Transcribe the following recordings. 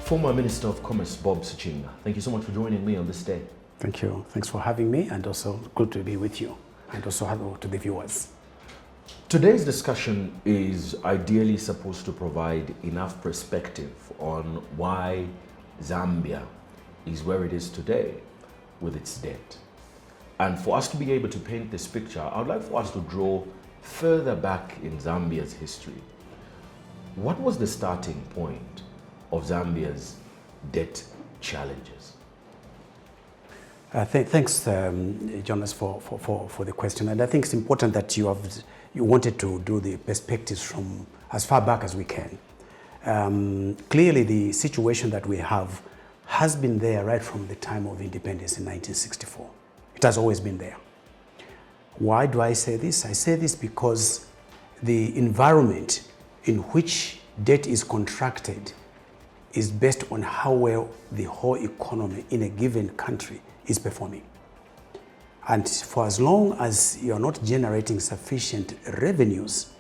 Former Minister of Commerce, Bob Sichinga. Thank you so much for joining me on this day. Thank you. Thanks for having me, and also good to be with you, and also hello to the viewers. Today's discussion is ideally supposed to provide enough perspective on why Zambia is where it is today with its debt. And for us to be able to paint this picture, I would like for us to draw further back in Zambia's history. What was the starting point of Zambia's debt challenges? Thanks, Jonas, for the question. And I think it's important that you wanted to do the perspectives from as far back as we can. Clearly, the situation that we have has been there right from the time of independence in 1964. It has always been there. Why do I say this? I say this because the environment in which debt is contracted is based on how well the whole economy in a given country is performing. And for as long as you're not generating sufficient revenues,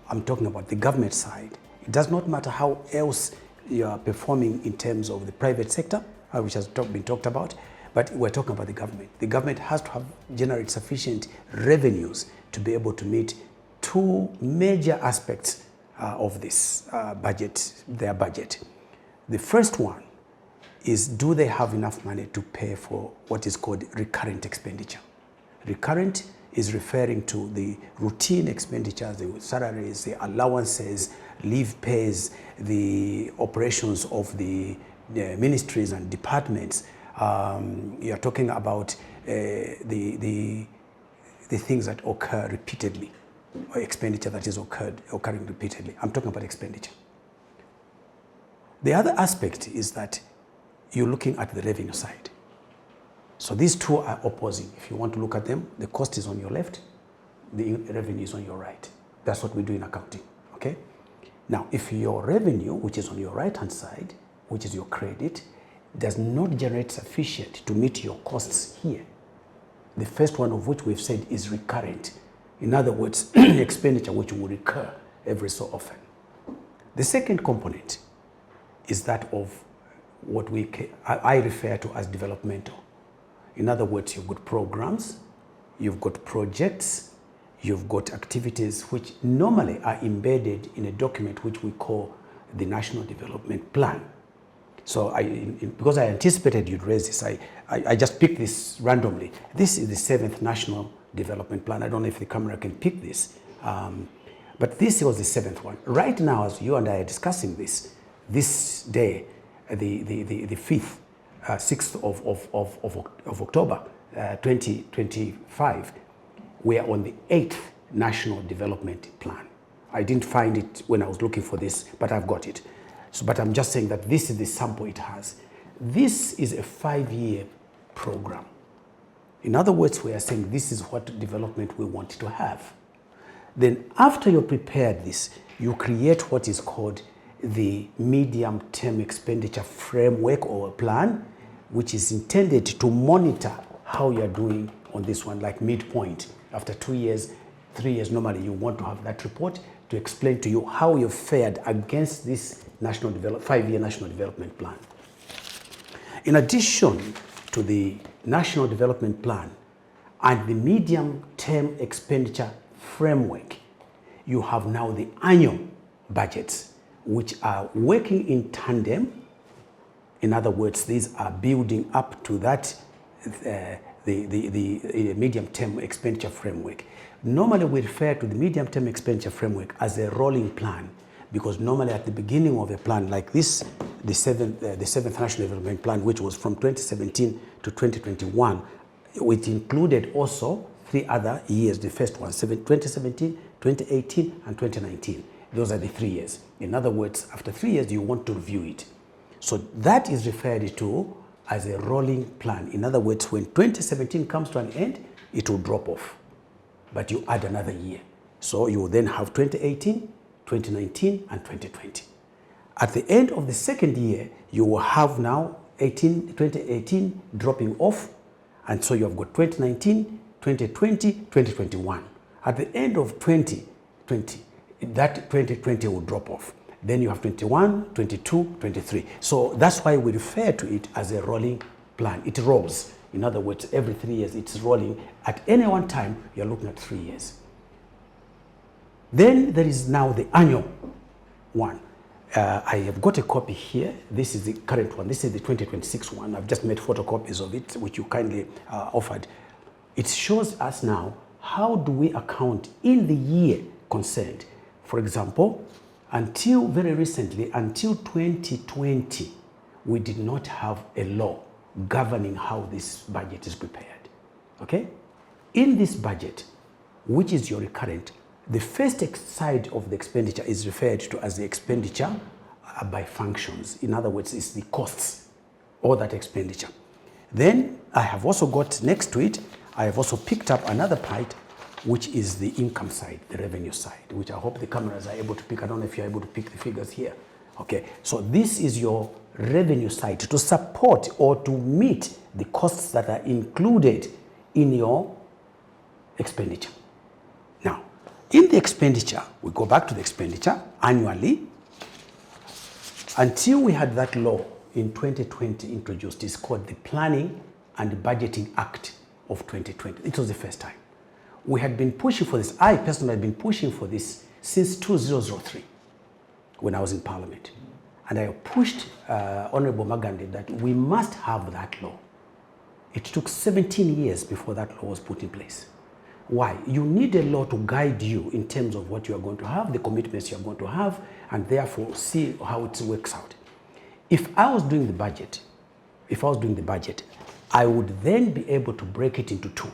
I'm talking about the government side, it does not matter how else you are performing in terms of the private sector, which has been talked about, but we're talking about the government. The government has to generate sufficient revenues to be able to meet two major aspects of this their budget. The first one is, do they have enough money to pay for what is called recurrent expenditure? Recurrent is referring to the routine expenditures, the salaries, the allowances, leave pays, the operations of the ministries and departments. You're talking about the things that occur repeatedly, or expenditure that is occurring repeatedly. I'm talking about expenditure. The other aspect is that you're looking at the revenue side. So these two are opposing. If you want to look at them, the cost is on your left, the revenue is on your right. That's what we do in accounting, okay? Now, if your revenue, which is on your right-hand side, which is your credit, does not generate sufficient to meet your costs here, the first one of which we've said is recurrent. In other words, expenditure which will recur every so often. The second component is that of what I refer to as developmental. In other words, you've got programs, you've got projects, you've got activities which normally are embedded in a document which we call the National Development Plan. So because I anticipated you'd raise this, I just picked this randomly. This is the 7th National Development Plan. I don't know if the camera can pick this, but this was the 7th one. Right now, as you and I are discussing this day, the 5th, 6th of October 2025, we are on the 8th National Development Plan. I didn't find it when I was looking for this, but I've got it. So, but I'm just saying that this is the sample it has. This is a 5-year program. In other words, we are saying this is what development we want to have. Then after you prepared this, you create what is called the medium-term expenditure framework or plan, which is intended to monitor how you're doing on this one, like midpoint. After 2 years, 3 years, normally you want to have that report to explain to you how you've fared against this 5-year National Development Plan. In addition to the National Development Plan and the medium-term expenditure framework, you have now the annual budgets, which are working in tandem. In other words, these are building up to that, the medium-term expenditure framework. Normally, we refer to the medium-term expenditure framework as a rolling plan, because normally at the beginning of a plan like this, the 7th National Development Plan, which was from 2017 to 2021, which included also 3 other years. The first one, 2017, 2018, and 2019. Those are the 3 years. In other words, after 3 years, you want to review it. So that is referred to as a rolling plan. In other words, when 2017 comes to an end, it will drop off, but you add another year. So you will then have 2018, 2019, and 2020. At the end of the second year, you will have now 2018 dropping off, and so you have got 2019, 2020, 2021. At the end of 2020, that 2020 will drop off. Then you have 21, 22, 23. So that's why we refer to it as a rolling plan. It rolls. In other words, every 3 years it's rolling. At any one time, you're looking at 3 years. Then there is now the annual one. I have got a copy here. This is the current one. This is the 2026 one. I've just made photocopies of it, which you kindly offered. It shows us now how do we account in the year concerned. For example, until very recently, until 2020, we did not have a law governing how this budget is prepared. Okay? In this budget, which is your recurrent, the first side of the expenditure is referred to as the expenditure by functions. In other words, it's the costs, all that expenditure. Then I have also got next to it, I have also picked up another part, which is the income side, the revenue side, which I hope the cameras are able to pick. I don't know if you're able to pick the figures here. Okay, so this is your revenue side to support or to meet the costs that are included in your expenditure. Now, in the expenditure, we go back to the expenditure annually. Until we had that law in 2020 introduced, it's called the Planning and Budgeting Act of 2020. It was the first time. We had been pushing for this. I personally had been pushing for this since 2003 when I was in Parliament. And I pushed Honorable Magandi that we must have that law. It took 17 years before that law was put in place. Why? You need a law to guide you in terms of what you are going to have, the commitments you are going to have, and therefore see how it works out. If I was doing the budget, I would then be able to break it into two.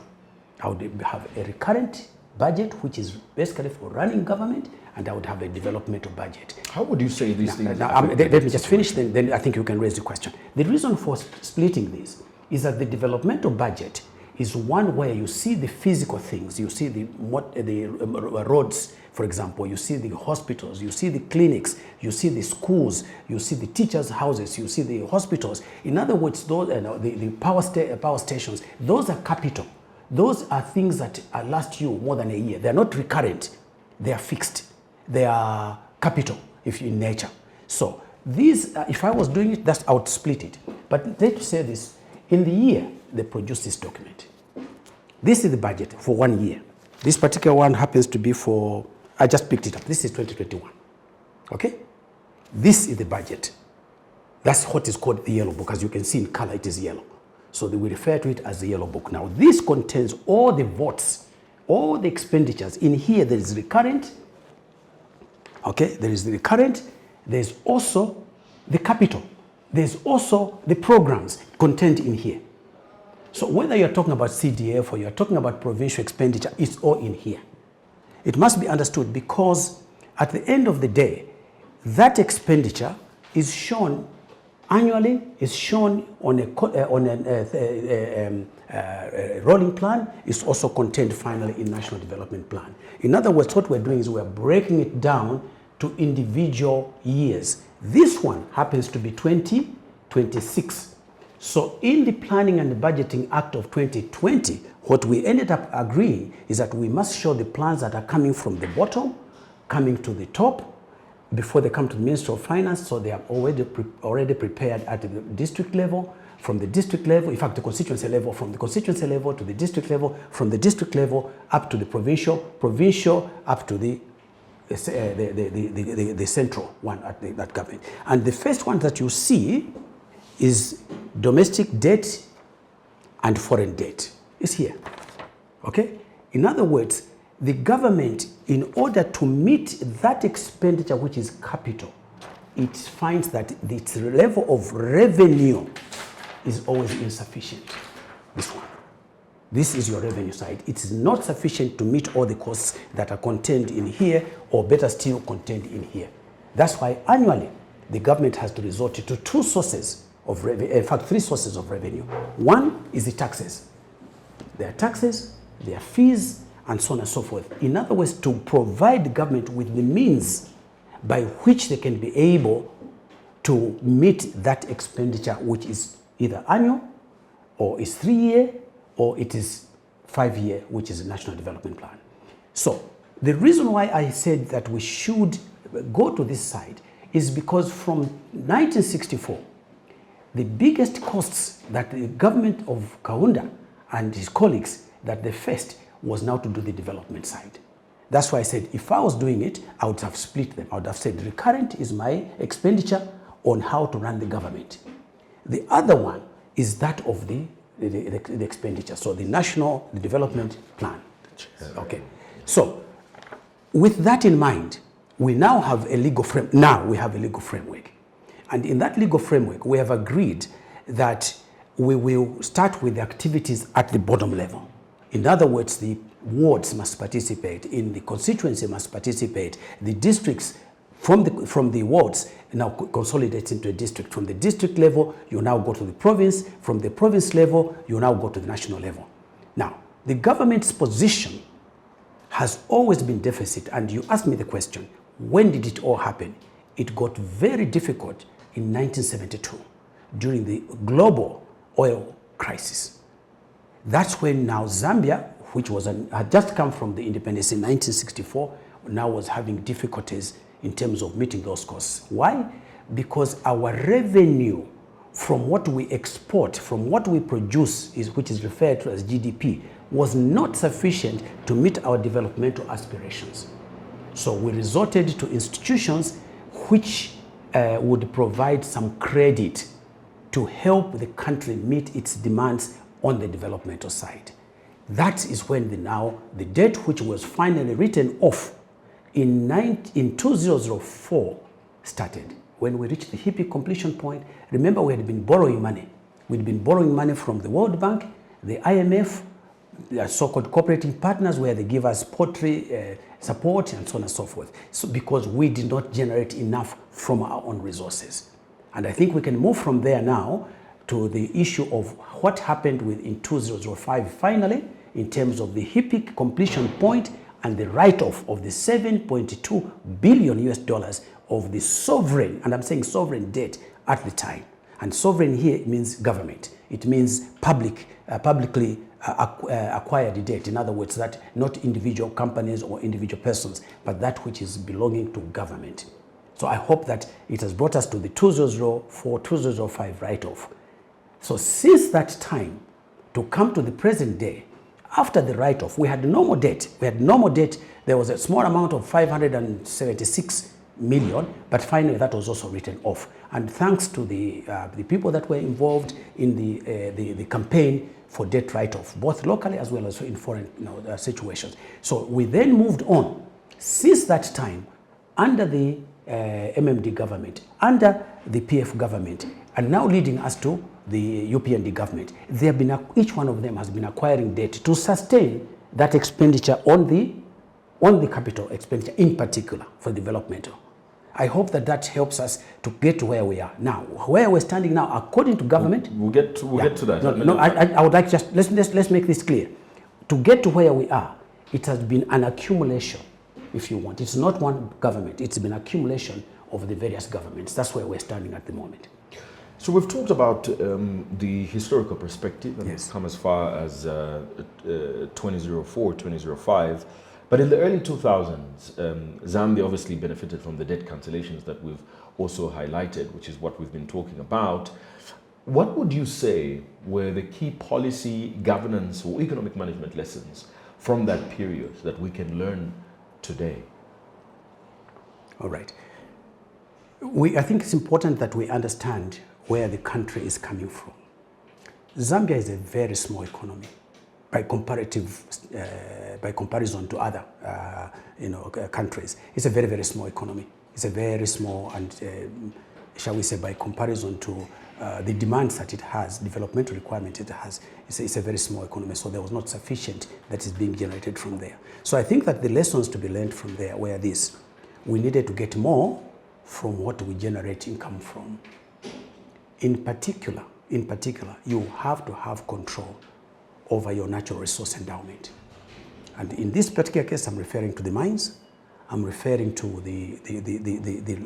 I would have a recurrent budget, which is basically for running government, and I would have a developmental budget. How would you say these things? Let me just finish, then I think you can raise the question. The reason for splitting this is that the developmental budget is one where you see the physical things, you see the roads, for example, you see the hospitals, you see the clinics, you see the schools, you see the teachers' houses, you see the hospitals. In other words, those the power stations, those are capital. Those are things that last you more than a year. They're not recurrent. They are fixed. They are capital, if in nature. So these, if I was doing it, I would split it. But let's say this, in the year, they produce this document. This is the budget for 1 year. This particular one happens to be for, I just picked it up. This is 2021. Okay? This is the budget. That's what is called the yellow book. As you can see in color, it is yellow. So we refer to it as the yellow book. Now, this contains all the votes, all the expenditures. In here, there is recurrent. Okay, there is the recurrent. There's also the capital. There's also the programs contained in here. So whether you're talking about CDF or you're talking about provincial expenditure, it's all in here. It must be understood because at the end of the day, that expenditure is shown annually, is shown on a rolling plan, is also contained finally in National Development Plan. In other words, what we're doing is we're breaking it down to individual years. This one happens to be 2026. So in the Planning and the Budgeting Act of 2020, what we ended up agreeing is that we must show the plans that are coming from the bottom, coming to the top, before they come to the Ministry of Finance, so they are already prepared at the district level, from the district level, in fact the constituency level, from the constituency level to the district level, from the district level up to the provincial up to the central one at that government. And the first one that you see is domestic debt and foreign debt. It's here, okay? In other words, the government, in order to meet that expenditure, which is capital, it finds that its level of revenue is always insufficient. This one. This is your revenue side. It is not sufficient to meet all the costs that are contained in here, or better still, contained in here. That's why annually, the government has to resort to two sources of revenue, in fact, three sources of revenue. One is the taxes. There are taxes, there are fees, and so on and so forth. In other words, to provide the government with the means by which they can be able to meet that expenditure, which is either annual, or is 3 year, or it is 5 year, which is a National Development Plan. So the reason why I said that we should go to this side is because from 1964, the biggest costs that the government of Kaunda and his colleagues that they faced was now to do the development side. That's why I said, if I was doing it, I would have split them. I would have said, recurrent is my expenditure on how to run the government. The other one is that of the expenditure. So the national development plan. Okay. So with that in mind, we now have a legal framework. And in that legal framework, we have agreed that we will start with the activities at the bottom level. In other words, the wards must participate, in the constituency must participate, the districts from the wards now consolidate into a district. From the district level, you now go to the province. From the province level, you now go to the national level. Now, the government's position has always been deficit, and you asked me the question, when did it all happen? It got very difficult in 1972 during the global oil crisis. That's when now Zambia, which had just come from the independence in 1964, now was having difficulties in terms of meeting those costs. Why? Because our revenue from what we export, from what we produce, which is referred to as GDP, was not sufficient to meet our developmental aspirations. So we resorted to institutions which would provide some credit to help the country meet its demands on the developmental side. That is when the debt, which was finally written off in 2004, started. When we reached the hippie completion point, remember we had been borrowing money. We'd been borrowing money from the World Bank, the IMF, the so-called cooperating partners, where they give us poultry support and so on and so forth. So because we did not generate enough from our own resources. And I think we can move from there now to the issue of what happened in 2005 finally, in terms of the hippie completion point and the write-off of the $7.2 billion US dollars of the sovereign, and I'm saying sovereign debt at the time. And sovereign here means government. It means publicly acquired debt. In other words, that not individual companies or individual persons, but that which is belonging to government. So I hope that it has brought us to the 2004-2005 write-off. So since that time, to come to the present day, after the write-off, we had no more debt. There was a small amount of 576 million, but finally that was also written off. And thanks to the people that were involved in the campaign for debt write-off, both locally as well as in foreign situations. So we then moved on. Since that time, under the MMD government, under the PF government, and now leading us to the UPND government, each one of them has been acquiring debt to sustain that expenditure on the capital expenditure, in particular for developmental. I hope that helps us to get to where we are now. Where we're standing now, according to government, we'll get to that. I would like let's make this clear. To get to where we are, it has been an accumulation, if you want. It's not one government. It's been accumulation of the various governments. That's where we're standing at the moment. So we've talked about the historical perspective and yes. come as far as 2004, 2005. But in the early 2000s, Zambia obviously benefited from the debt cancellations that we've also highlighted, which is what we've been talking about. What would you say were the key policy, governance, or economic management lessons from that period that we can learn today? All right. I think it's important that we understand where the country is coming from. Zambia is a very small economy by comparison to other countries. It's a very, very small economy. It's a very small, and shall we say, by comparison to the demands that it has, developmental requirements it has, it's a very small economy. So there was not sufficient that is being generated from there. So I think that the lessons to be learned from there were this: we needed to get more from what we generate income from. In particular, you have to have control over your natural resource endowment. And in this particular case, I'm referring to the mines. I'm referring to the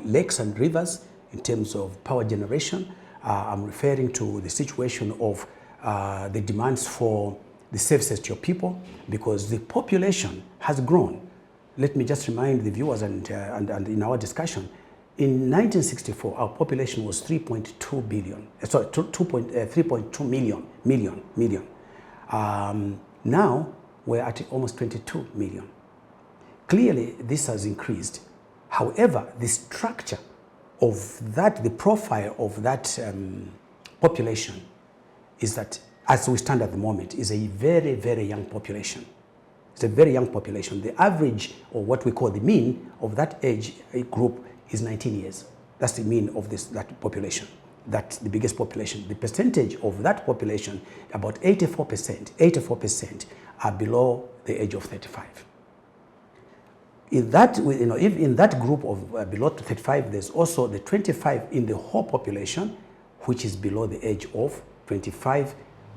lakes and rivers in terms of power generation. I'm referring to the situation of the demands for the services to your people, because the population has grown. Let me just remind the viewers and in our discussion, In 1964, our population was 3.2 billion. Sorry, 3.2 million. Now we're at almost 22 million. Clearly, this has increased. However, the structure of that, the profile of that population is that, as we stand at the moment, is a very, very young population. It's a very young population. The average, or what we call the mean, of that age group is 19 years. That's the mean of that population. That's the biggest population. The percentage of that population, about 84% are below the age of 35. In that, if in that group of below 35, there's also the 25 in the whole population, which is below the age of 25,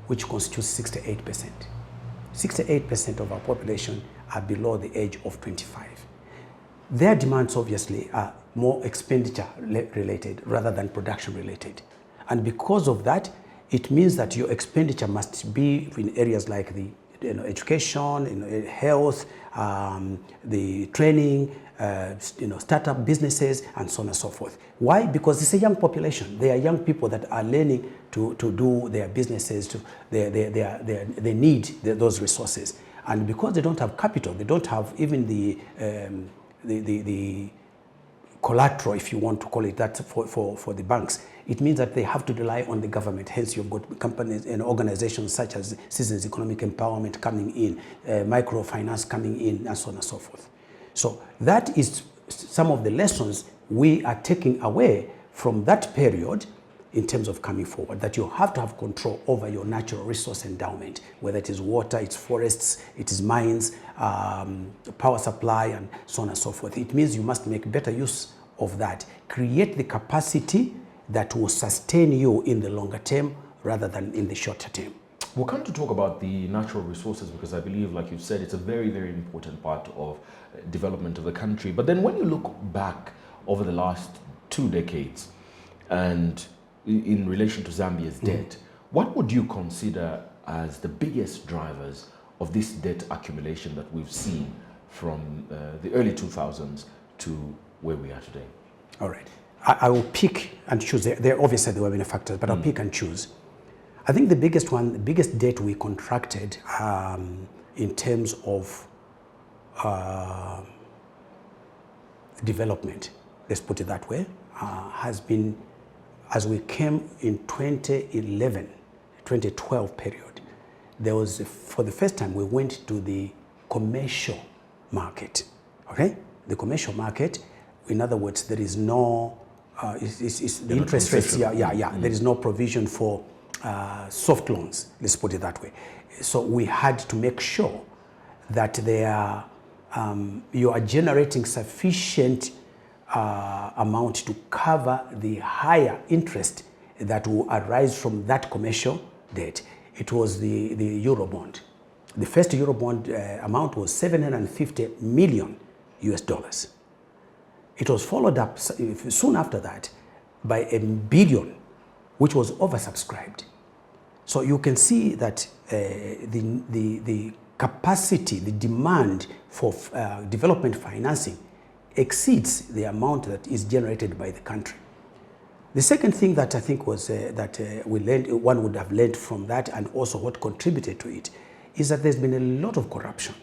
which constitutes 68%. 68% of our population are below the age of 25. Their demands obviously are more expenditure related rather than production related. And because of that, it means that your expenditure must be in areas like the education, health, the training, startup businesses, and so on and so forth. Why? Because it's a young population. They are young people that are learning to do their businesses. They need those resources. And because they don't have capital, they don't have even the collateral, if you want to call it that, for the banks. It means that they have to rely on the government. Hence, you've got companies and organizations such as Citizens Economic Empowerment coming in, microfinance coming in, and so on and so forth. So that is some of the lessons we are taking away from that period in terms of coming forward, that you have to have control over your natural resource endowment, whether it is water, it's forests, it is mines, power supply, and so on and so forth. It means you must make better use of that. Create the capacity that will sustain you in the longer term rather than in the shorter term. We'll come to talk about the natural resources because I believe, like you said, it's a very, very important part of development of the country. But then when you look back over the last 2 decades and in relation to Zambia's debt, what would you consider as the biggest drivers of this debt accumulation that we've seen from the early 2000s to where we are today? All right. I will pick and choose. There obviously there were many factors, but I'll pick and choose. I think the biggest one, the biggest debt we contracted in terms of development, let's put it that way, has been as we came in 2012 period. There was, for the first time, we went to the commercial market, okay? The commercial market, in other words, there is no, the interest rates, there is no provision for soft loans, let's put it that way. So we had to make sure that you are generating sufficient amount to cover the higher interest that will arise from that commercial debt. It was the Eurobond. The first Eurobond amount was $750 million US dollars. It was followed up soon after that by $1 billion, which was oversubscribed. So you can see that the capacity, the demand for development financing exceeds the amount that is generated by the country. The second thing that I think was one would have learned from that, and also what contributed to it, is that there's been a lot of corruption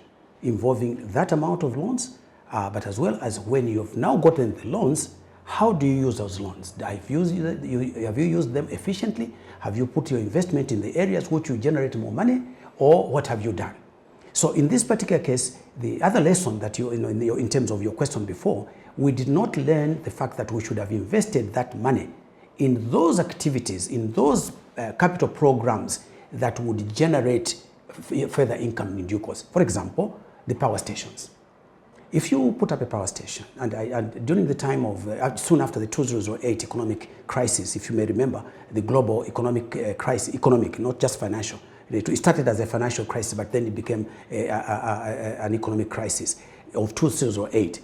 involving that amount of loans, but as well as when you've now gotten the loans, how do you use those loans? Have you used them efficiently? Have you put your investment in the areas which will generate more money, or what have you done? So in this particular case, the other lesson that in terms of your question before, we did not learn the fact that we should have invested that money in those activities, in those capital programs that would generate further income in due course. For example, the power stations. If you put up a power station, and during the time of, soon after the 2008 economic crisis, if you may remember, the global economic crisis, not just financial. It started as a financial crisis, but then it became an economic crisis of 2008.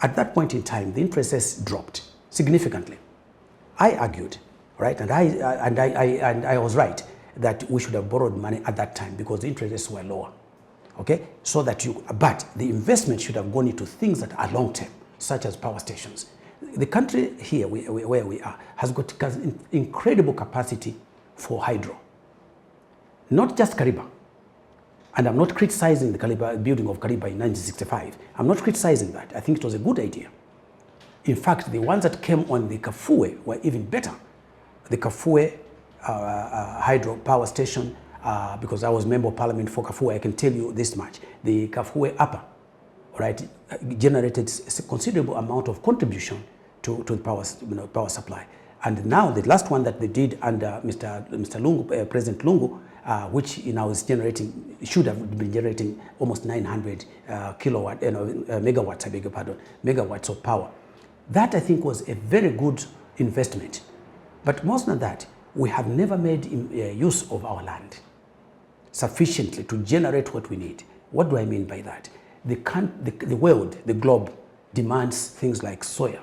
At that point in time, the interest rates dropped significantly. I argued, right, and I was right, that we should have borrowed money at that time because the interest rates were lower. Okay, so that but the investment should have gone into things that are long-term, such as power stations. The country here, where we are, has got incredible capacity for hydro. Not just Kariba. And I'm not criticizing the building of Kariba in 1965. I'm not criticizing that. I think it was a good idea. In fact, the ones that came on the Kafue were even better. The Kafue hydro power station, because I was member of parliament for Kafue, I can tell you this much. The Kafue upper, right, generated a considerable amount of contribution to the power supply. And now the last one that they did under Mr. Lungu, President Lungu, which now is generating, should have been generating almost 900 megawatts, I beg your pardon, megawatts of power. That I think was a very good investment. But more than that, we have never made use of our land sufficiently to generate what we need. What do I mean by that? The world, the globe, demands things like soya,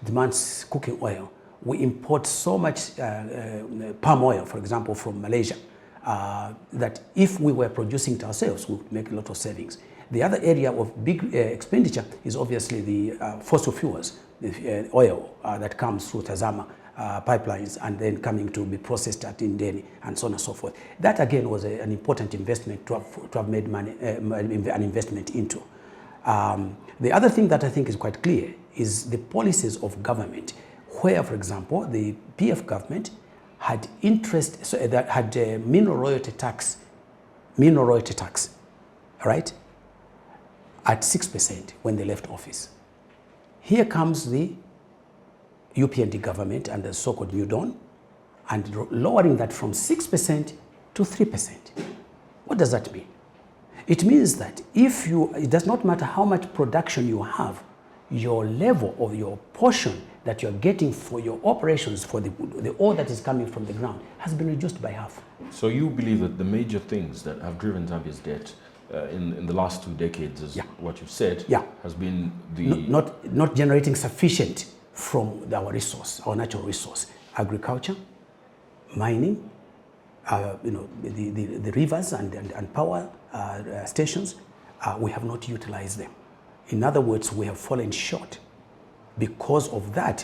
demands cooking oil. We import so much palm oil, for example, from Malaysia, that if we were producing it ourselves, we would make a lot of savings. The other area of big expenditure is obviously the fossil fuels, the oil that comes through Tazama pipelines and then coming to be processed at Indeni and so on and so forth. That again was an important investment to have made money, an investment into. The other thing that I think is quite clear is the policies of government, where, for example, the PF government had interest, so that had mineral royalty tax, right, at 6% when they left office. Here comes the UPND government and the so-called New Dawn, and lowering that from 6% to 3%. What does that mean? It means that it does not matter how much production you have, your level or your portion that you're getting for your operations for the ore that is coming from the ground has been reduced by half. So you believe that the major things that have driven Zambia's debt in the last 2 decades, is what you've said, has been the... Not generating sufficient from our resource, our natural resource, agriculture, mining, the rivers and power stations. We have not utilized them. In other words, we have fallen short. Because of that,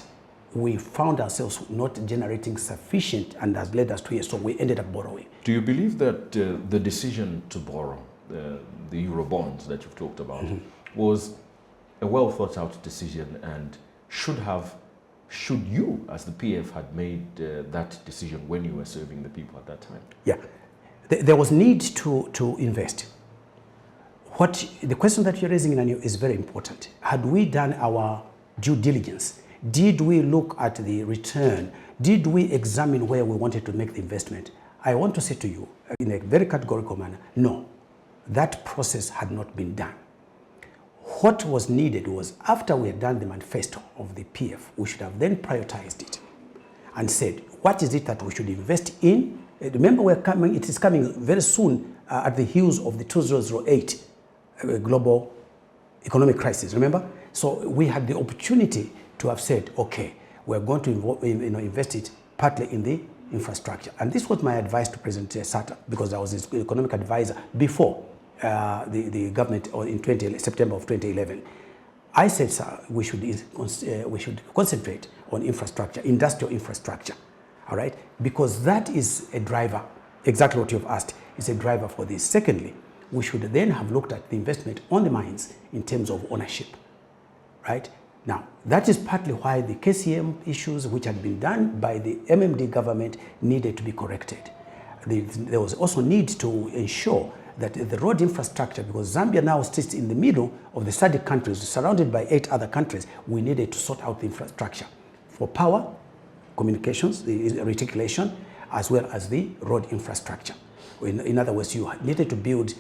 we found ourselves not generating sufficient, and has led us to here, so we ended up borrowing. Do you believe that the decision to borrow, the Euro bonds that you've talked about, was a well thought out decision, and should you as the PF had made that decision when you were serving the people at that time? Yeah, there was need to invest. The question that you're raising is very important. Had we done our due diligence? Did we look at the return? Did we examine where we wanted to make the investment? I want to say to you in a very categorical manner, no, that process had not been done. What was needed was, after we had done the manifesto of the PF, we should have then prioritized it and said, what is it that we should invest in? Remember, it is coming very soon at the heels of the 2008 global economic crisis, remember? So we had the opportunity to have said, okay, we're going to invest it partly in the infrastructure. And this was my advice to President Sata, because I was his economic advisor before the government, or in September of 2011. I said, sir, we should concentrate on infrastructure, industrial infrastructure, all right? Because that is a driver, exactly what you've asked, is a driver for this. Secondly, we should then have looked at the investment on the mines in terms of ownership, right? Now, that is partly why the KCM issues, which had been done by the MMD government, needed to be corrected. There was also need to ensure that the road infrastructure, because Zambia now sits in the middle of the SADC countries, surrounded by 8 other countries, we needed to sort out the infrastructure for power, communications, the reticulation, as well as the road infrastructure. In other words, you needed to build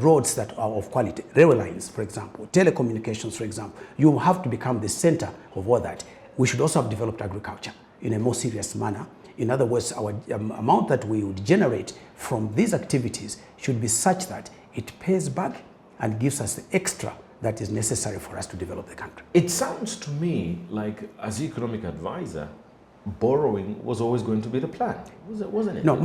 roads that are of quality, railway lines, for example, telecommunications, for example. You have to become the center of all that. We should also have developed agriculture in a more serious manner. In other words, our amount that we would generate from these activities should be such that it pays back and gives us the extra that is necessary for us to develop the country. It sounds to me like, as economic advisor, borrowing was always going to be the plan, wasn't it? No,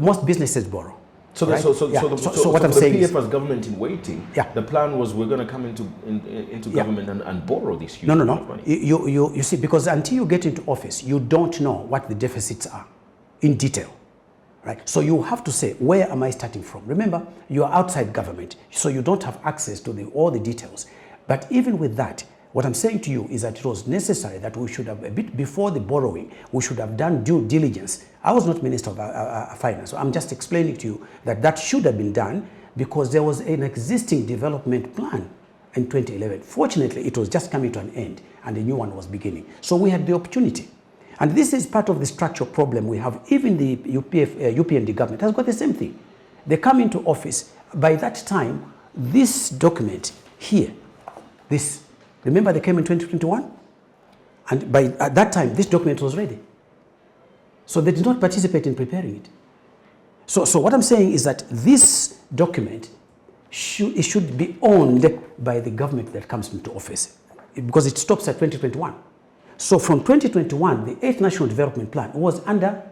most businesses borrow. So, right? so what I'm the saying PF is, as government in waiting, the plan was we're going to come into government and borrow this huge amount of money. You see, because until you get into office, you don't know what the deficits are in detail, right? So you have to say, where am I starting from? Remember, you are outside government, so you don't have access to all the details. But even with that, what I'm saying to you is that it was necessary that we should have, a bit before the borrowing, we should have done due diligence. I was not Minister of Finance, so I'm just explaining to you that that should have been done because there was an existing development plan in 2011. Fortunately, it was just coming to an end and a new one was beginning. So we had the opportunity. And this is part of the structural problem we have. Even the UPND government has got the same thing. They come into office. By that time, this document here, this, remember they came in 2021? And at that time, this document was ready. So they did not participate in preparing it. So what I'm saying is that this document should be owned by the government that comes into office because it stops at 2021. So from 2021, the 8th National Development Plan was under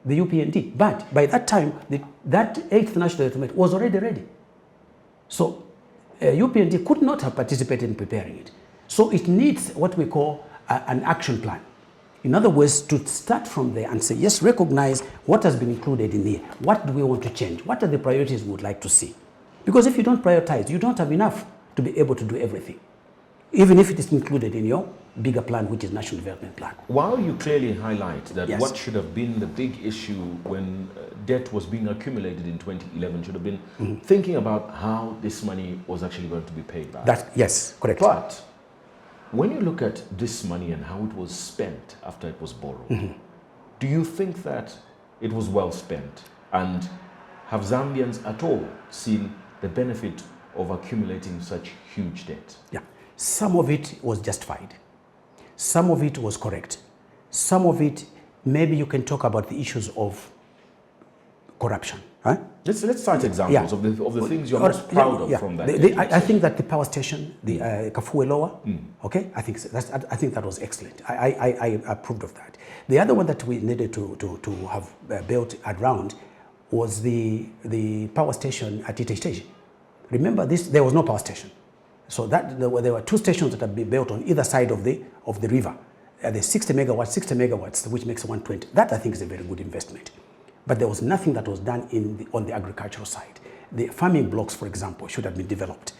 the UPND. But by that time, that 8th National Development was already ready. So UPND could not have participated in preparing it. So it needs what we call an action plan. In other words, to start from there and say, yes, recognize what has been included in here. What do we want to change? What are the priorities we would like to see? Because if you don't prioritize, you don't have enough to be able to do everything, even if it is included in your bigger plan, which is National Development Plan. While you clearly highlight that what should have been the big issue when debt was being accumulated in 2011 should have been thinking about how this money was actually going to be paid back. Yes, correct. But when you look at this money and how it was spent after it was borrowed, do you think that it was well spent? And have Zambians at all seen the benefit of accumulating such huge debt? Yeah, some of it was justified. Some of it was correct. Some of it, maybe you can talk about the issues of corruption. Huh? Let's cite examples of the things you're most proud of from that. I think that the power station, the Kafue Lower, okay, I think that was excellent. I approved of that. The other one that we needed to have built around was the power station at Ite Station. Remember this? There was no power station. So there were two stations that had been built on either side of the river. The 60 megawatts, which makes 120. That I think is a very good investment. But there was nothing that was done on the agricultural side. The farming blocks, for example, should have been developed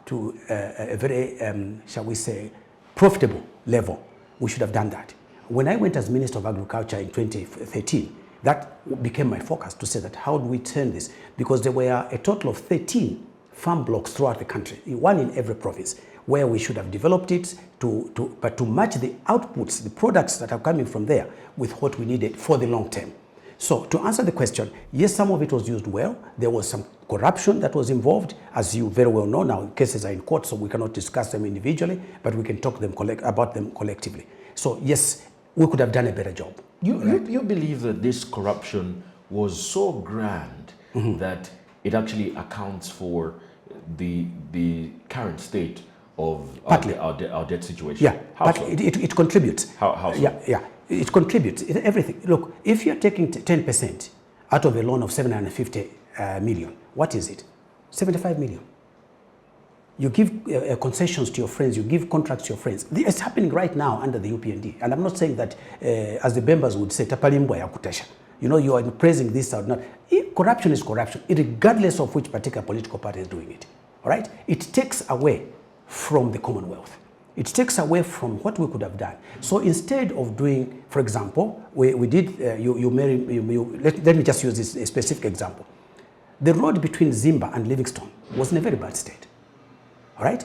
to a very, shall we say, profitable level. We should have done that. When I went as Minister of Agriculture in 2013, that became my focus to say that how do we turn this? Because there were a total of 13 farm blocks throughout the country, one in every province, where we should have developed it but to match the outputs, the products that are coming from there with what we needed for the long term. So to answer the question, yes, some of it was used well. There was some corruption that was involved, as you very well know. Now cases are in court, so we cannot discuss them individually, but we can talk about them collectively. So yes, we could have done a better job. You believe that this corruption was so grand that it actually accounts for the current state of our debt situation? Yeah, how so? So? It contributes. How so? Yeah, it contributes. Everything. Look, if you're taking 10% out of a loan of 750 million, what is it? 75 million. You give concessions to your friends, you give contracts to your friends. It's happening right now under the UPND. And I'm not saying that, as the members would say, tapalimbwa ya kutesha. You know, you are praising this or not. Corruption is corruption, regardless of which particular political party is doing it. All right? It takes away from the Commonwealth. It takes away from what we could have done. So instead of doing, for example, we did, let me just use this specific example. The road between Zimba and Livingstone was in a very bad state. All right?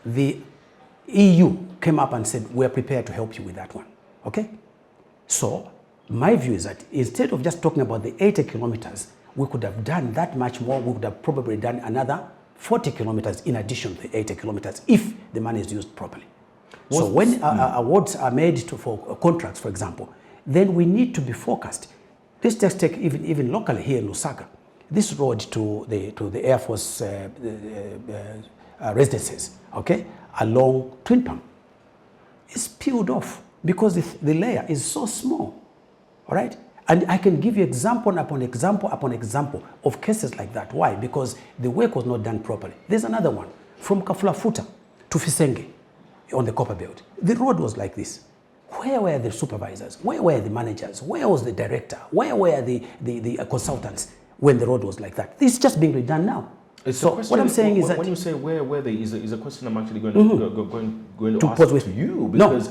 The EU came up and said, we're prepared to help you with that one. Okay? So my view is that instead of just talking about the 80 kilometers, we could have done that much more. We would have probably done another 40 kilometers in addition to the 80 kilometers if the money is used properly. So when awards are made for contracts, for example, then we need to be focused. Let's just take even locally here in Lusaka, this road to the Air Force residences, okay, along Twin Palm is peeled off because the layer is so small, all right? And I can give you example upon example upon example of cases like that. Why? Because the work was not done properly. There's another one from Kafulafuta to Fisenge on the Copper Belt. The road was like this. Where were the supervisors? Where were the managers? Where was the director? Where were the consultants when the road was like that? This is just being redone now. So what I'm saying is that when you say where were they is a question I'm actually going to ask to you, because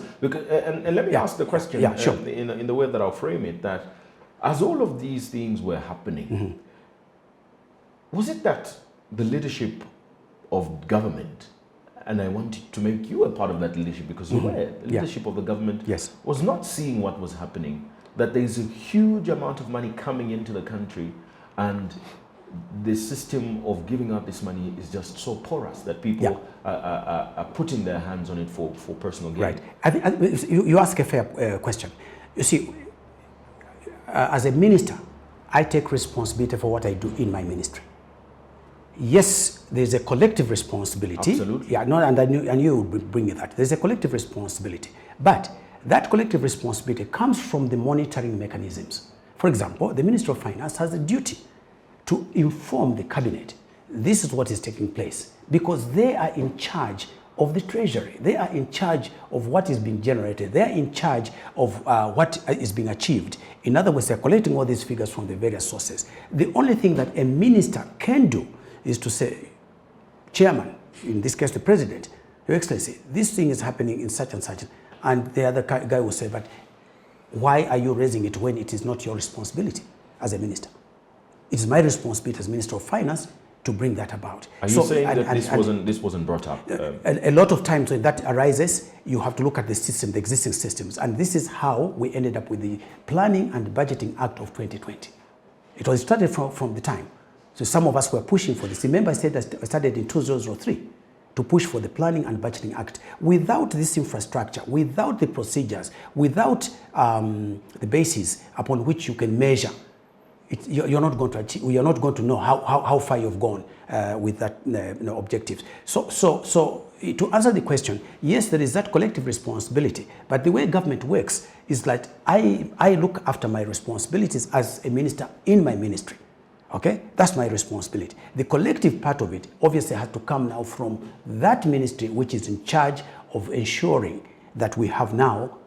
and let me ask the question in the way that I'll frame it, that as all of these things were happening, was it that the leadership of government, and I want to make you a part of that leadership because you were, the leadership of the government was not seeing what was happening, that there's a huge amount of money coming into the country and the system of giving out this money is just so porous that people are putting their hands on it for personal gain? Right. I think you ask a fair question. You see, as a minister, I take responsibility for what I do in my ministry. Yes, there's a collective responsibility. Absolutely. Yeah, no, and I knew you would bring that. There's a collective responsibility. But that collective responsibility comes from the monitoring mechanisms. For example, the Minister of Finance has a duty to inform the cabinet. This is what is taking place, because they are in charge of the treasury. They are in charge of what is being generated. They are in charge of what is being achieved. In other words, they're collecting all these figures from the various sources. The only thing that a minister can do is to say, Chairman, in this case the President, Your Excellency, this thing is happening in such and such. And the other guy will say, but why are you raising it when it is not your responsibility as a minister? It is my responsibility as Minister of Finance to bring that about. Are you saying that this wasn't brought up? A lot of times when that arises, you have to look at the system, the existing systems. And this is how we ended up with the Planning and Budgeting Act of 2020. It was started from the time. So some of us were pushing for this. Remember, I said I started in 2003 to push for the Planning and Budgeting Act. Without this infrastructure, without the procedures, without the basis upon which you can measure, you're not going to achieve. You're not going to know how far you've gone with that objectives. So to answer the question, yes, there is that collective responsibility. But the way government works is that I look after my responsibilities as a minister in my ministry. Okay, that's my responsibility. The collective part of it obviously has to come now from that ministry, which is in charge of ensuring that we have now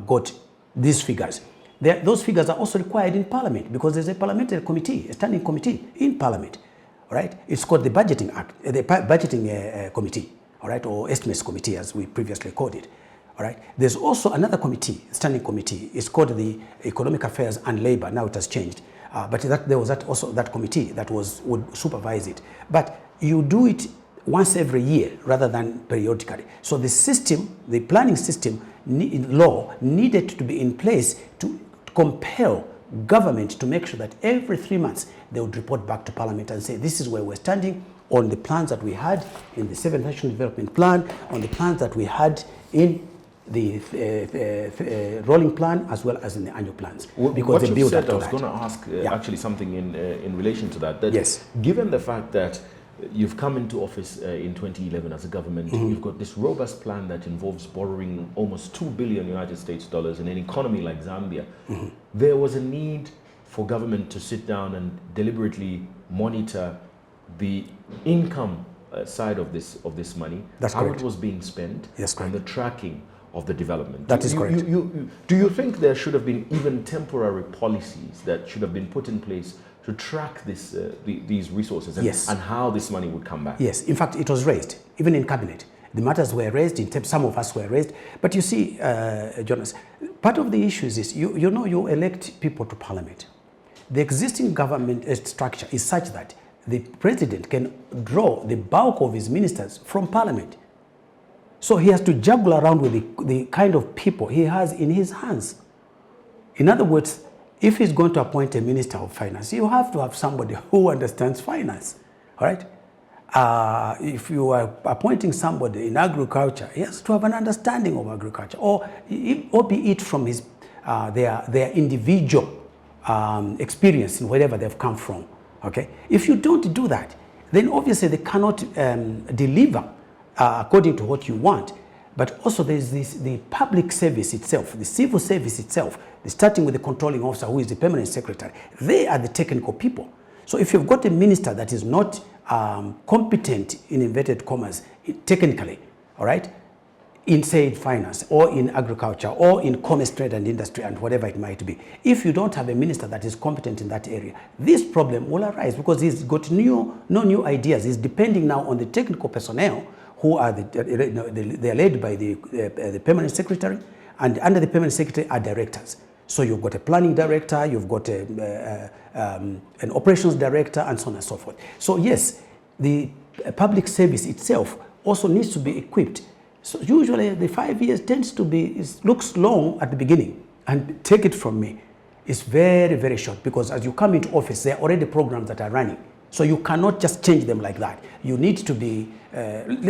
got these figures. Those figures are also required in Parliament because there's a parliamentary committee, a standing committee in Parliament. All right, it's called the Budgeting Act, the Budgeting Committee, all right, or Estimates Committee as we previously called it. All right. There's also another committee, standing committee. It's called the Economic Affairs and Labour. Now it has changed. But there was also that committee that would supervise it. But you do it once every year rather than periodically. So the system, the planning system law needed to be in place to compel government to make sure that every 3 months they would report back to Parliament and say, this is where we're standing on the plans that we had in the 7th National Development Plan, on the plans that we had in the rolling plan as well as in the annual plans. Because what you said, I was going to ask actually something in relation to that. Yes. Given the fact that you've come into office in 2011 as a government, you've got this robust plan that involves borrowing almost $2 billion United States dollars in an economy like Zambia. There was a need for government to sit down and deliberately monitor the income side of this money, That's how correct. it was being spent, and the tracking of the development. That is correct. Do you think there should have been even temporary policies that should have been put in place to track these resources and how this money would come back? Yes, in fact, it was raised, even in cabinet. The matters were raised, some of us were raised. But you see, Jonas, part of the issues is, you elect people to Parliament. The existing government structure is such that the president can draw the bulk of his ministers from Parliament. So he has to juggle around with the kind of people he has in his hands. In other words, if he's going to appoint a minister of finance, you have to have somebody who understands finance, all right? If you are appointing somebody in agriculture, he has to have an understanding of agriculture, or be it from his their individual experience in wherever they've come from, okay? If you don't do that, then obviously they cannot deliver according to what you want. But also there's the public service itself, the civil service itself, starting with the controlling officer who is the permanent secretary. They are the technical people. So if you've got a minister that is not competent, in inverted commas, technically, all right, in, say, finance or in agriculture or in commerce, trade and industry and whatever it might be, if you don't have a minister that is competent in that area, this problem will arise because he's got no new ideas. He's depending now on the technical personnel who are they are led by the permanent secretary, and under the permanent secretary are directors. So you've got a planning director, you've got an operations director, and so on and so forth. So yes, the public service itself also needs to be equipped. So usually the 5 years tends to be, it looks long at the beginning, and take it from me, it's very, very short, because as you come into office, there are already programs that are running. So you cannot just change them like that. You need to be,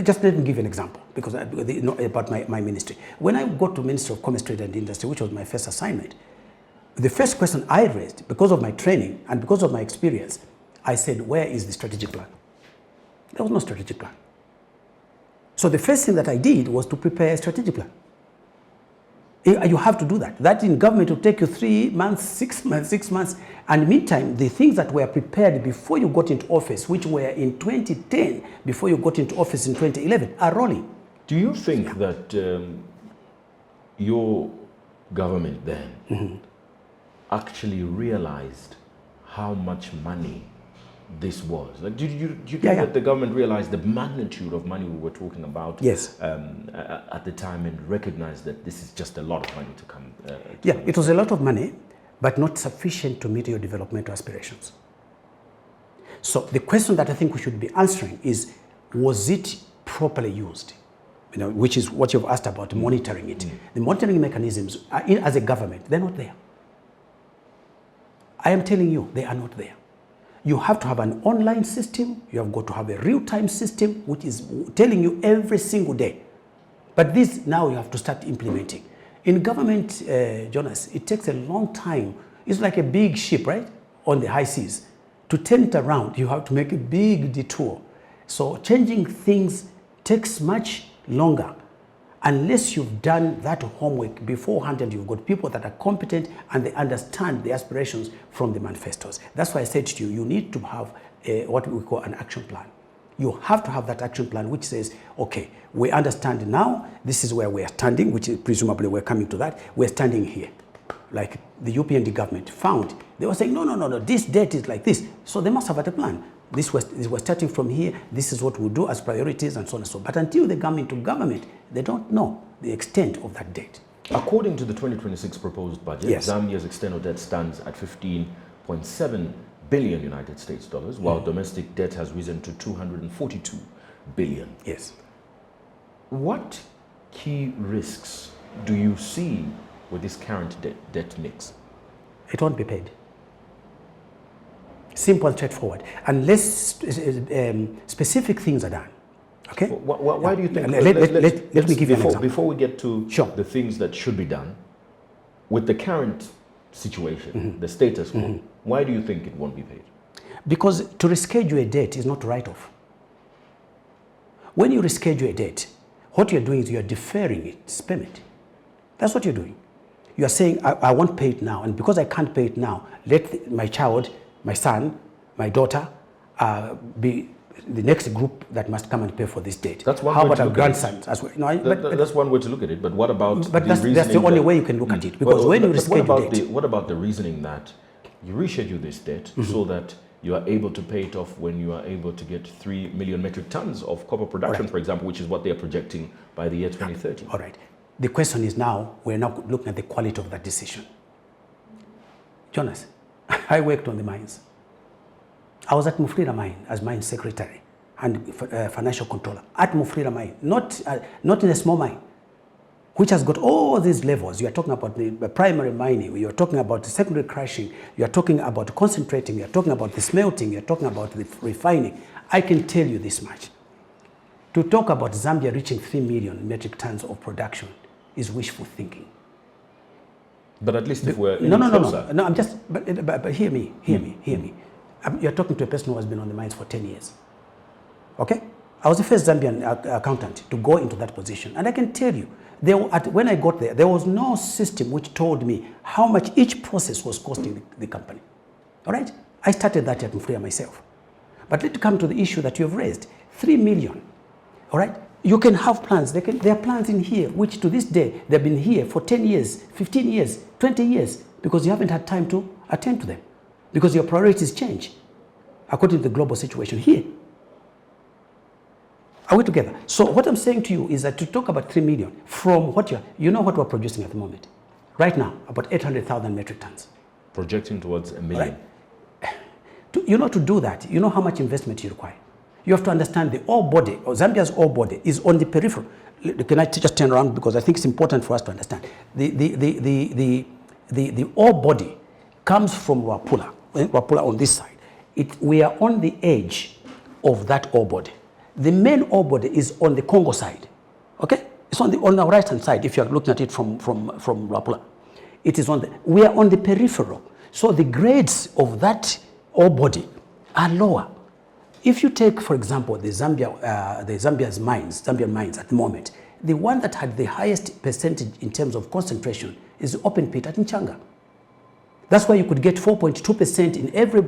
just let me give you an example, because about my ministry. When I got to Ministry of Commerce, Trade and Industry, which was my first assignment, the first question I raised, because of my training and because of my experience, I said, where is the strategic plan? There was no strategic plan. So the first thing that I did was to prepare a strategic plan. You have to do that. That in government will take you 3 months, 6 months. And meantime, the things that were prepared before you got into office, which were in 2010, before you got into office in 2011, are rolling. Do you think that your government then actually realized how much money this was? Like, do you think that the government realized the magnitude of money we were talking about at the time, and recognized that this is just a lot of money to come? It was a lot of money, but not sufficient to meet your developmental aspirations. So the question that I think we should be answering is, was it properly used? You know, which is what you've asked about, monitoring it. The monitoring mechanisms, as a government, they're not there. I am telling you, they are not there. You have to have an online system. You have got to have a real-time system, which is telling you every single day. But this now you have to start implementing. In government, Jonas, it takes a long time. It's like a big ship, right, on the high seas. To turn it around, you have to make a big detour. So changing things takes much longer, unless you've done that homework beforehand and you've got people that are competent and they understand the aspirations from the manifestos. That's why I said to you, you need to have what we call an action plan. You have to have that action plan which says, okay, we understand now, this is where we are standing, which is presumably we're coming to that, we're standing here. Like the UPND government found, they were saying, no, this date is like this. So they must have had a plan. This was starting from here, this is what we'll do as priorities and so on and so on. But until they come into government, they don't know the extent of that debt. According to the 2026 proposed budget, Zambia's external debt stands at 15.7 billion United States dollars, while domestic debt has risen to 242 billion. Yes. What key risks do you see with this current debt mix? It won't be paid. Simple and straightforward. Unless specific things are done. Okay? Why do you think? Let me give you an example. Before we get to the things that should be done, with the current situation, the status quo, why do you think it won't be paid? Because to reschedule a debt is not a write-off. When you reschedule a debt, what you're doing is you're deferring its payment. That's what you're doing. You are saying, I won't pay it now, and because I can't pay it now, let my child, my son, my daughter, be the next group that must come and pay for this debt. That's one How way about to our look grandsons as well? No, that's one way to look at it. But what about that's the only way you can look at it. Because when you reschedule debt, what about the reasoning that you reschedule this debt so that you are able to pay it off when you are able to get 3 million metric tons of copper production, for example, which is what they are projecting by the year 2030? All right. The question is now, we're now looking at the quality of that decision. Jonas, I worked on the mines. I was at Mufrira Mine as mine secretary and financial controller at Mufrira Mine, not in a small mine, which has got all these levels. You are talking about the primary mining, you are talking about the secondary crushing, you are talking about concentrating, you are talking about the smelting, you are talking about the refining. I can tell you this much. To talk about Zambia reaching 3 million metric tons of production is wishful thinking. But at least if we're no, I'm just, but hear me. You're talking to a person who has been on the mines for 10 years. Okay? I was the first Zambian accountant to go into that position. And I can tell you, when I got there was no system which told me how much each process was costing the company. All right? I started that at Mfria myself. But let's come to the issue that you have raised. 3 million. All right? You can have plans. There are plans in here which to this day, they've been here for 10 years, 15 years, 20 years, because you haven't had time to attend to them. Because your priorities change according to the global situation here. Are we together? So what I'm saying to you is that to talk about 3 million from what you know what we're producing at the moment. Right now, about 800,000 metric tons. Projecting towards 1 million. Right? To do that, you know how much investment you require. You have to understand the ore body, or Zambia's ore body, is on the peripheral. Can I just turn around, because I think it's important for us to understand. The ore body comes from Wapula on this side. We are on the edge of that ore body. The main ore body is on the Congo side. Okay? It's on the right hand side if you're looking at it from Wapula. It is we are on the peripheral. So the grades of that ore body are lower. If you take, for example, the Zambian mines at the moment, the one that had the highest percentage in terms of concentration is the open pit at Nchanga. That's why you could get 4.2% in every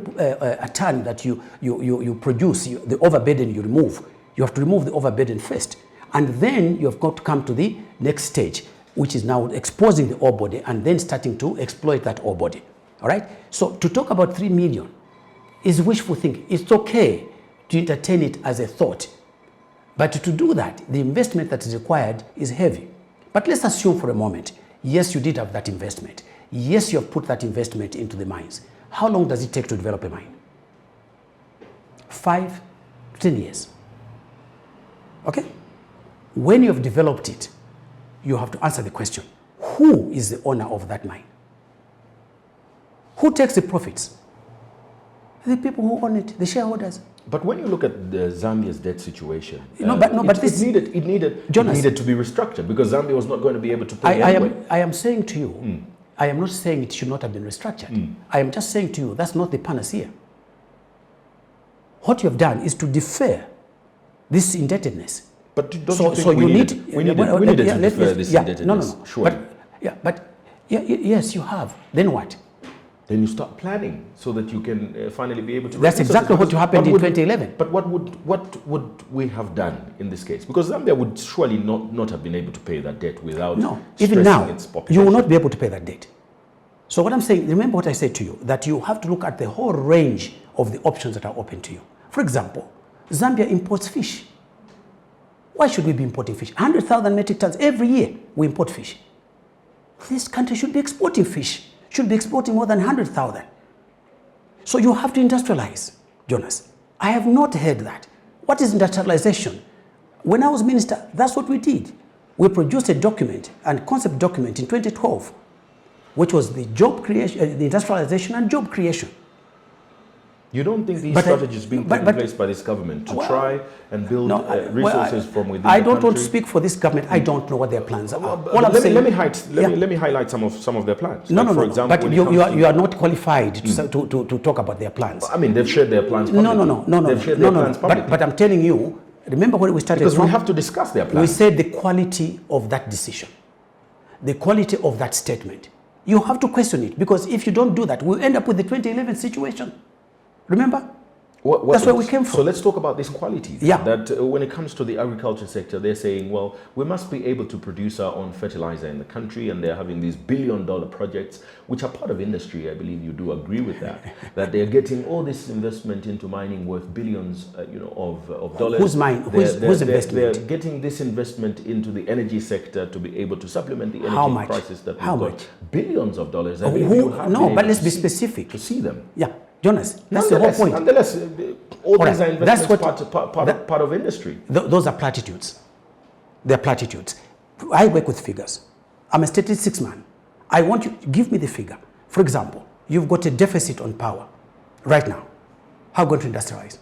ton that you produce, the overburden you remove. You have to remove the overburden first. And then you have got to come to the next stage, which is now exposing the ore body and then starting to exploit that ore body. All right? So to talk about 3 million is wishful thinking. It's okay to entertain it as a thought. But to do that, the investment that is required is heavy. But let's assume for a moment, yes, you did have that investment. Yes, you have put that investment into the mines. How long does it take to develop a mine? 5 to 10 years. Okay? When you have developed it, you have to answer the question, who is the owner of that mine? Who takes the profits? The people who own it, the shareholders. But when you look at the Zambia's debt situation, it needed to be restructured because Zambia was not going to be able to pay anyway. I am saying to you, I am not saying it should not have been restructured. I am just saying to you, that's not the panacea. What you have done is to defer this indebtedness. But don't you think we needed to defer this indebtedness? No. Sure. Yes, you have. Then what? Then you start planning so that you can finally be able to... That's exactly what happened in 2011. But what would we have done in this case? Because Zambia would surely not have been able to pay that debt without even now, its population. you will not be able to pay that debt. So what I'm saying, remember what I said to you, that you have to look at the whole range of the options that are open to you. For example, Zambia imports fish. Why should we be importing fish? 100,000 metric tons every year we import fish. This country should be exporting fish. Should be exporting more than 100,000. So you have to industrialize, Jonas. I have not heard that. What is industrialization? When I was minister, that's what we did. We produced a document and concept document in 2012, which was the job creation, the industrialization and job creation. You don't think these strategies being put in place by this government to try and build resources from within the country? I don't want to speak for this government. I don't know what their plans are. Let me highlight some of their plans. For example, but you are not qualified to talk about their plans. I mean, they've shared their plans publicly. No. But I'm telling you, remember when we started? Because we have to discuss their plans. We said the quality of that decision, the quality of that statement. You have to question it, because if you don't do that, we'll end up with the 2011 situation. Remember? That's where we came from. So let's talk about this quality. Yeah. That when it comes to the agriculture sector, they're saying, well, we must be able to produce our own fertilizer in the country, and they're having these billion-dollar projects, which are part of industry. I believe you do agree with that. That they're getting all this investment into mining worth billions, of dollars. Whose investment? They're getting this investment into the energy sector to be able to supplement the energy crisis that we've got. Billions of dollars. I mean, but let's be specific. To see them. Yeah. Jonas, that's the whole point. Nonetheless, all these are investments part of industry. Those are platitudes. They're platitudes. I work with figures. I'm a statistics man. I want you to give me the figure. For example, you've got a deficit on power right now. How are you going to industrialize?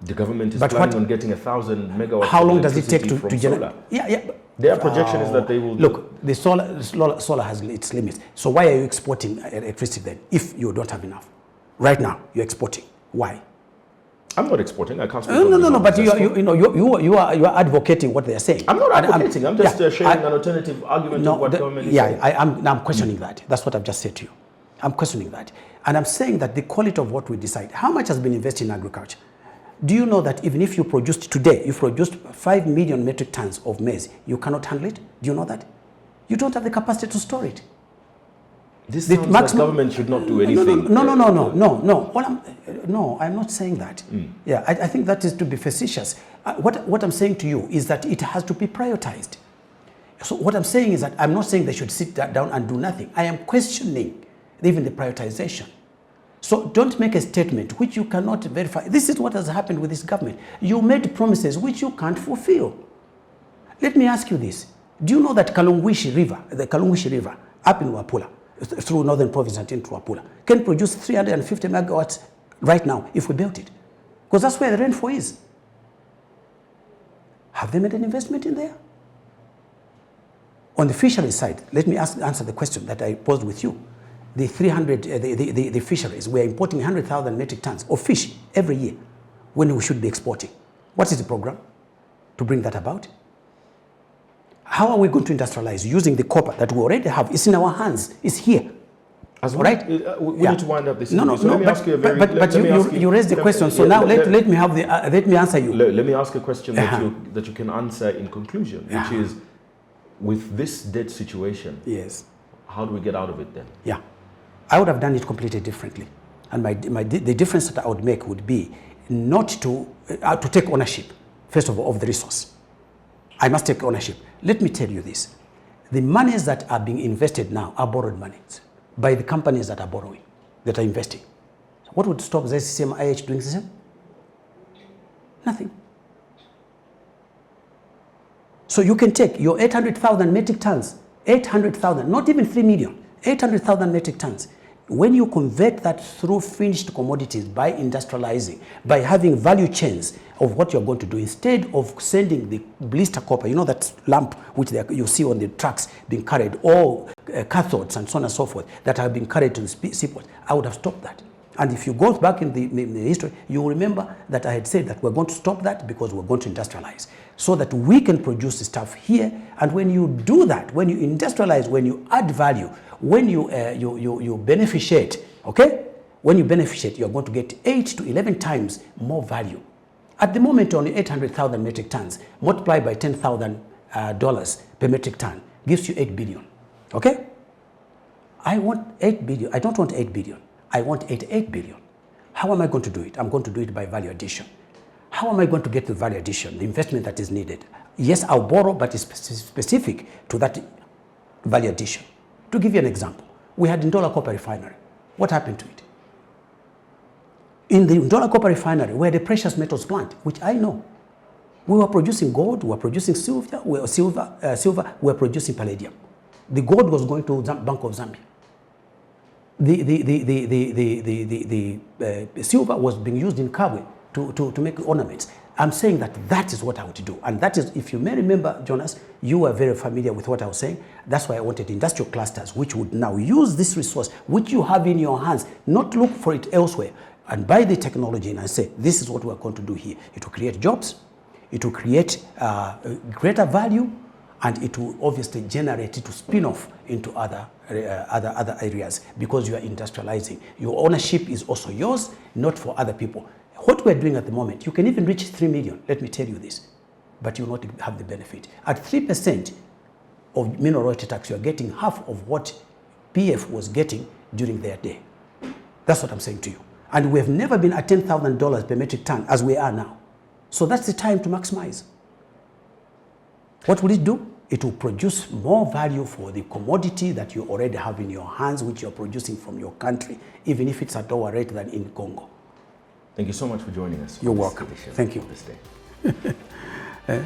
The government is planning on getting 1,000 megawatts. How long does it take to generate? Yeah. Their projection is that they will... Look, the solar has its limits. So why are you exporting electricity then if you don't have enough? Right now, you're exporting. Why? I'm not exporting. I can't speak. No. But you are advocating what they are saying. I'm not advocating. I'm just sharing an alternative argument of what government is saying. I'm questioning that. That's what I've just said to you. I'm questioning that, and I'm saying that the quality of what we decide. How much has been invested in agriculture? Do you know that even if you produced today, you produced 5 million metric tons of maize, you cannot handle it? Do you know that? You don't have the capacity to store it. This sounds like government should not do anything. No, I'm not saying that. Yeah, I think that is to be facetious. What I'm saying to you is that it has to be prioritized. So what I'm saying is that I'm not saying they should sit down and do nothing. I am questioning even the prioritization. So don't make a statement which you cannot verify. This is what has happened with this government. You made promises which you can't fulfill. Let me ask you this. Do you know that the Kalungushi River up in Wapula, through northern province and into Wapula, can produce 350 megawatts right now if we built it? Because that's where the rainfall is. Have they made an investment in there? On the fisheries side, let me answer the question that I posed with you. The fisheries, we are importing 100,000 metric tons of fish every year when we should be exporting. What is the program to bring that about? How are we going to industrialize using the copper that we already have? It's in our hands. It's here. Right? We need to wind up this. No, you raised the question. So now let me answer you. Let me ask a question that you can answer in conclusion, which is, with this debt situation, yes, how do we get out of it then? Yeah, I would have done it completely differently, and the difference that I would make would be not to take ownership, first of all, of the resource. I must take ownership. Let me tell you this: the monies that are being invested now are borrowed monies by the companies that are borrowing, that are investing. So what would stop ZCCM IH doing the same? Nothing. So you can take your 800,000 metric tons, 800,000, not even 3 million, 800,000 metric tons. When you convert that through finished commodities by industrializing, by having value chains of what you're going to do, instead of sending the blister copper, you know that lamp which you see on the trucks being carried, or cathodes and so on and so forth that have been carried to the seaport, I would have stopped that. And if you go back in the history, you will remember that I had said that we're going to stop that because we're going to industrialize, so that we can produce the stuff here. And when you do that, when you industrialize, when you add value, when you beneficiate, okay? When you beneficiate, you're going to get 8 to 11 times more value. At the moment, only 800,000 metric tons multiplied by $10,000 per metric ton gives you 8 billion, okay? I want 8 billion. I don't want 8 billion. I want 88 billion. How am I going to do it? I'm going to do it by value addition. How am I going to get the value addition, the investment that is needed? Yes, I'll borrow, but it's specific to that value addition. To give you an example, we had Ndola Copper Refinery. What happened to it? In the Ndola Copper Refinery, we had a precious metals plant, which I know. We were producing gold, we were producing silver, we were producing palladium. The gold was going to Bank of Zambia. The silver was being used in Kabwe to make ornaments. I'm saying that is what I would do. And that is, if you may remember, Jonas, you were very familiar with what I was saying. That's why I wanted industrial clusters, which would now use this resource, which you have in your hands, not look for it elsewhere, and buy the technology and say, this is what we're going to do here. It will create jobs, it will create greater value, and it will obviously generate it to spin off into other areas, because you are industrializing. Your ownership is also yours, not for other people. What we're doing at the moment, you can even reach 3 million, let me tell you this, but you will not have the benefit. At 3% of mineral royalty tax, you're getting half of what PF was getting during their day. That's what I'm saying to you. And we have never been at $10,000 per metric ton as we are now. So that's the time to maximize. What will it do? It will produce more value for the commodity that you already have in your hands, which you're producing from your country, even if it's at lower rate than in Congo. Thank you so much for joining us. You're welcome. Thank you. This day.